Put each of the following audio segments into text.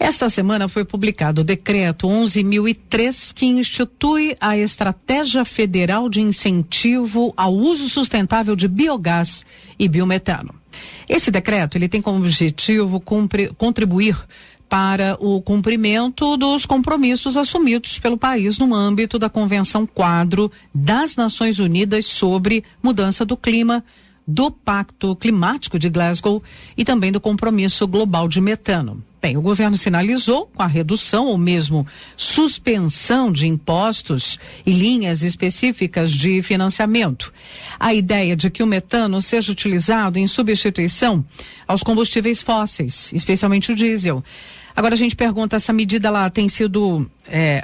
Esta semana foi publicado o decreto 11.003 que institui a Estratégia Federal de Incentivo ao Uso Sustentável de Biogás e Biometano. Esse decreto ele tem como objetivo contribuir para o cumprimento dos compromissos assumidos pelo país no âmbito da Convenção Quadro das Nações Unidas sobre Mudança do Clima, do Pacto Climático de Glasgow e também do Compromisso Global de Metano. Bem, o governo sinalizou com a redução ou mesmo suspensão de impostos e linhas específicas de financiamento. A ideia de que o metano seja utilizado em substituição aos combustíveis fósseis, especialmente o diesel. Agora a gente pergunta, essa medida ela tem sido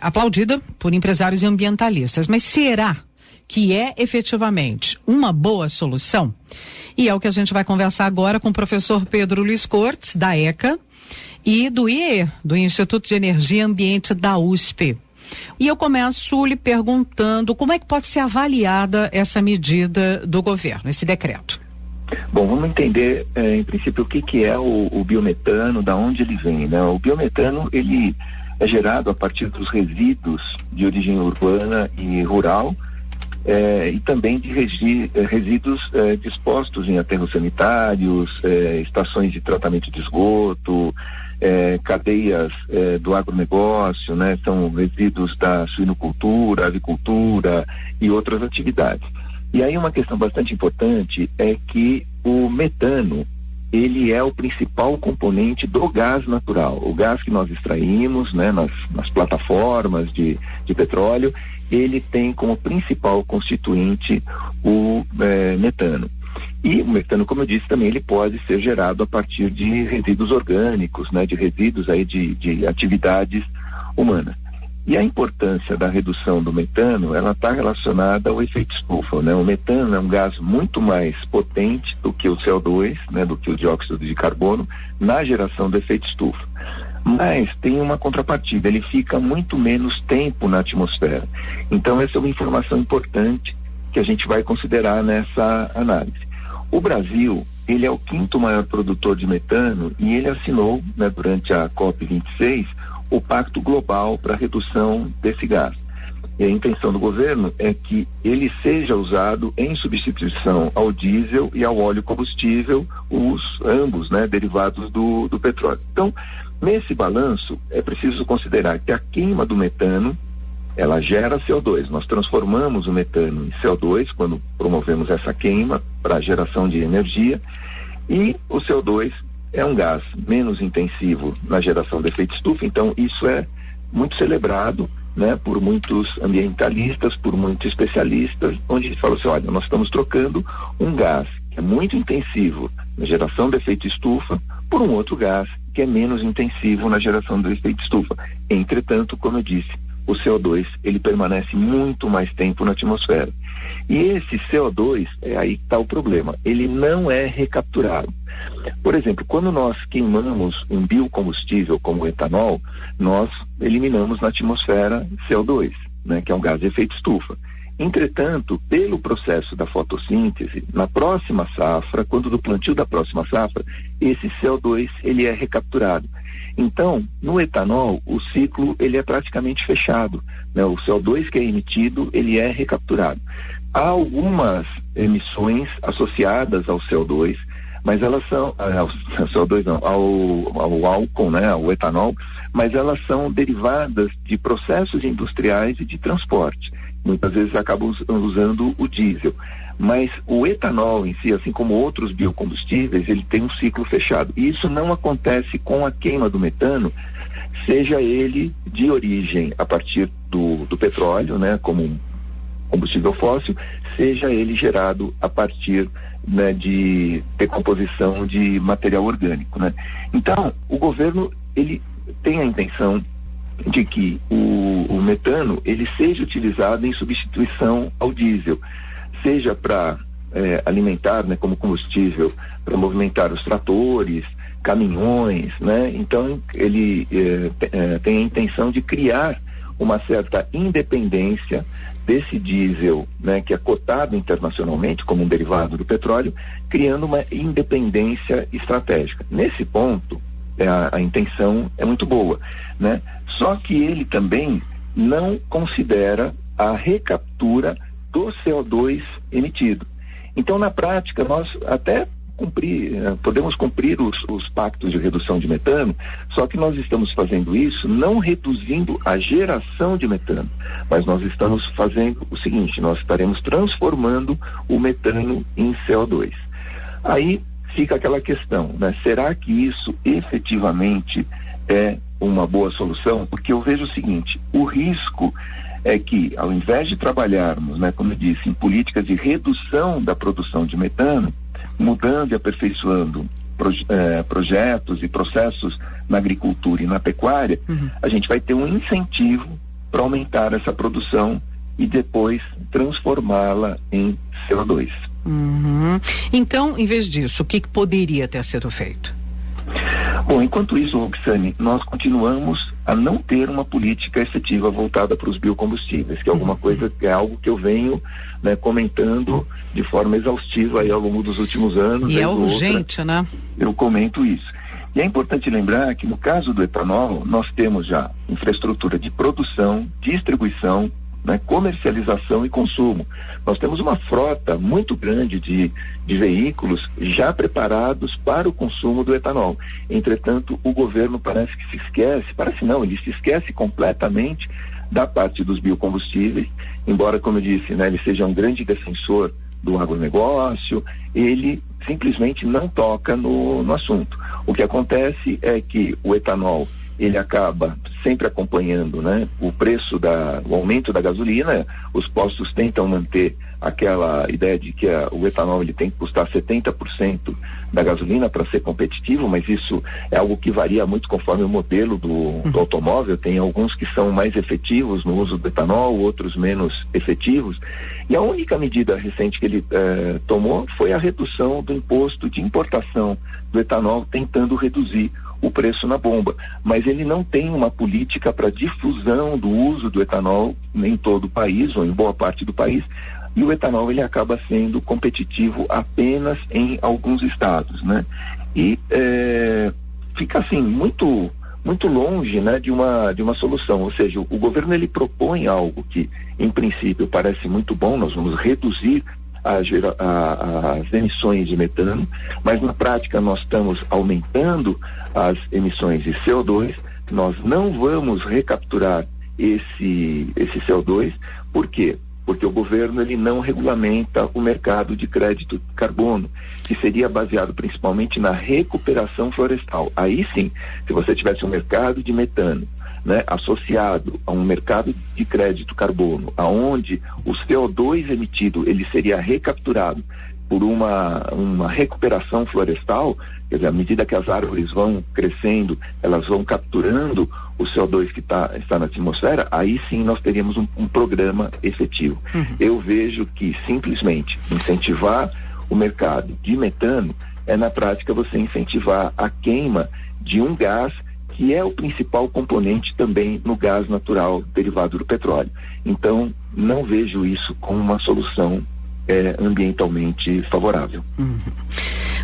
aplaudida por empresários e ambientalistas, mas será que é efetivamente uma boa solução? E é o que a gente vai conversar agora com o professor Pedro Luiz Cortes, da ECA, e do IEE, do Instituto de Energia e Ambiente da USP. E eu começo lhe perguntando como é que pode ser avaliada essa medida do governo, esse decreto. Bom, vamos entender, em princípio, o que é o biometano, da onde ele vem, né? O biometano, ele é gerado a partir dos resíduos de origem urbana e rural, e também de resíduos dispostos em aterros sanitários, estações de tratamento de esgoto, cadeias do agronegócio, né? São resíduos da suinocultura, avicultura e outras atividades. E aí uma questão bastante importante é que o metano, ele é o principal componente do gás natural. O gás que nós extraímos, né, nas plataformas de petróleo, ele tem como principal constituinte o metano. E o metano, como eu disse, também ele pode ser gerado a partir de resíduos orgânicos, né, de resíduos aí de atividades humanas. E a importância da redução do metano, ela está relacionada ao efeito estufa, né? O metano é um gás muito mais potente do que o CO2, né, do que o dióxido de carbono, na geração do efeito estufa. Mas tem uma contrapartida, ele fica muito menos tempo na atmosfera. Então essa é uma informação importante que a gente vai considerar nessa análise. O Brasil, ele é o 5º maior produtor de metano e ele assinou, né, durante a COP26, o Pacto Global para a redução desse gás. E a intenção do governo é que ele seja usado em substituição ao diesel e ao óleo combustível, ambos, né, derivados do petróleo. Então, nesse balanço, é preciso considerar que a queima do metano, ela gera CO2. Nós transformamos o metano em CO2 quando promovemos essa queima para a geração de energia, e o CO2 é um gás menos intensivo na geração de efeito estufa, então isso é muito celebrado, né, por muitos ambientalistas, por muitos especialistas, onde eles falam assim, olha, nós estamos trocando um gás que é muito intensivo na geração de efeito estufa por um outro gás que é menos intensivo na geração do efeito estufa. Entretanto, como eu disse, o CO2, ele permanece muito mais tempo na atmosfera. E esse CO2, aí que está o problema, ele não é recapturado. Por exemplo, quando nós queimamos um biocombustível como o etanol, nós eliminamos na atmosfera CO2, né, que é um gás de efeito estufa. Entretanto, pelo processo da fotossíntese, na próxima safra, quando do plantio da próxima safra, esse CO2 ele é recapturado. Então, no etanol, o ciclo ele é praticamente fechado, né? O CO2 que é emitido, ele é recapturado. Há algumas emissões associadas ao CO2, mas elas são ao CO2 não, ao álcool, né, ao etanol, mas elas são derivadas de processos industriais e de transporte. Muitas vezes acabam usando o diesel. Mas o etanol em si, assim como outros biocombustíveis, ele tem um ciclo fechado. E isso não acontece com a queima do metano, seja ele de origem a partir do petróleo, né, como um combustível fóssil, seja ele gerado a partir, né, de decomposição de material orgânico, né? Então, o governo, ele tem a intenção de que o metano, ele seja utilizado em substituição ao diesel, seja para alimentar, né, como combustível, para movimentar os tratores, caminhões, né? Então, ele tem a intenção de criar uma certa independência desse diesel, né, que é cotado internacionalmente como um derivado do petróleo, criando uma independência estratégica. Nesse ponto, a intenção é muito boa, né? Só que ele também não considera a recaptura do CO2 emitido. Então, na prática, nós até podemos cumprir os pactos de redução de metano, só que nós estamos fazendo isso não reduzindo a geração de metano, mas nós estamos fazendo o seguinte: nós estaremos transformando o metano em CO2. Aí fica aquela questão, né? Será que isso efetivamente é uma boa solução? Porque eu vejo o seguinte: o risco é que, ao invés de trabalharmos, né, como eu disse, em políticas de redução da produção de metano, mudando e aperfeiçoando projetos e processos na agricultura e na pecuária, a gente vai ter um incentivo para aumentar essa produção e depois transformá-la em CO2. Então, em vez disso, o que poderia ter sido feito? Bom, enquanto isso, Roxane, nós continuamos a não ter uma política efetiva voltada para os biocombustíveis, que é alguma coisa, que é algo que eu venho, né, comentando de forma exaustiva aí ao longo dos últimos anos. E é urgente, né? Eu comento isso. E é importante lembrar que no caso do etanol, nós temos já infraestrutura de produção, distribuição, né, comercialização e consumo. Nós temos uma frota muito grande de veículos já preparados para o consumo do etanol. Entretanto, o governo parece que ele se esquece completamente da parte dos biocombustíveis, embora, como eu disse, né, ele seja um grande defensor do agronegócio, ele simplesmente não toca no assunto. O que acontece é que o etanol, ele acaba sempre acompanhando, né, o aumento da gasolina. Os postos tentam manter aquela ideia de que o etanol ele tem que custar 70% da gasolina para ser competitivo, mas isso é algo que varia muito conforme o modelo do automóvel. Tem alguns que são mais efetivos no uso do etanol, outros menos efetivos. E a única medida recente que ele tomou foi a redução do imposto de importação do etanol, tentando reduzir o preço na bomba, mas ele não tem uma política para difusão do uso do etanol em todo o país ou em boa parte do país, e o etanol ele acaba sendo competitivo apenas em alguns estados, né? E fica assim muito longe, né, de uma solução. Ou seja, o governo ele propõe algo que em princípio parece muito bom. Nós vamos reduzir as emissões de metano, mas na prática nós estamos aumentando as emissões de CO2. Nós não vamos recapturar esse CO2. Por quê? Porque o governo ele não regulamenta o mercado de crédito carbono, que seria baseado principalmente na recuperação florestal. Aí sim, se você tivesse um mercado de metano, né, associado a um mercado de crédito carbono, aonde o CO2 emitido ele seria recapturado por uma recuperação florestal, quer dizer, à medida que as árvores vão crescendo, elas vão capturando o CO2 que está na atmosfera, aí sim nós teríamos um programa efetivo. Eu vejo que simplesmente incentivar o mercado de metano é, na prática, você incentivar a queima de um gás que é o principal componente também no gás natural derivado do petróleo. Então, não vejo isso como uma solução ambientalmente favorável.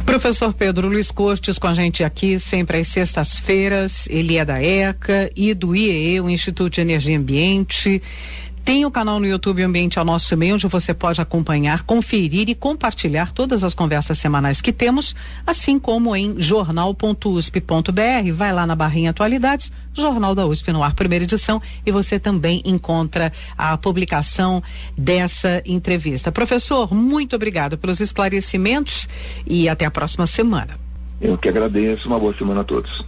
Professor Pedro Luiz Cortes com a gente aqui, sempre às sextas-feiras. Ele é da ECA e do IEE, o Instituto de Energia e Ambiente. Tem o canal no YouTube Ambiente ao Nosso Meio, onde você pode acompanhar, conferir e compartilhar todas as conversas semanais que temos, assim como em jornal.usp.br. Vai lá na barrinha Atualidades, Jornal da USP no ar, primeira edição, e você também encontra a publicação dessa entrevista. Professor, muito obrigado pelos esclarecimentos e até a próxima semana. Eu que agradeço, uma boa semana a todos.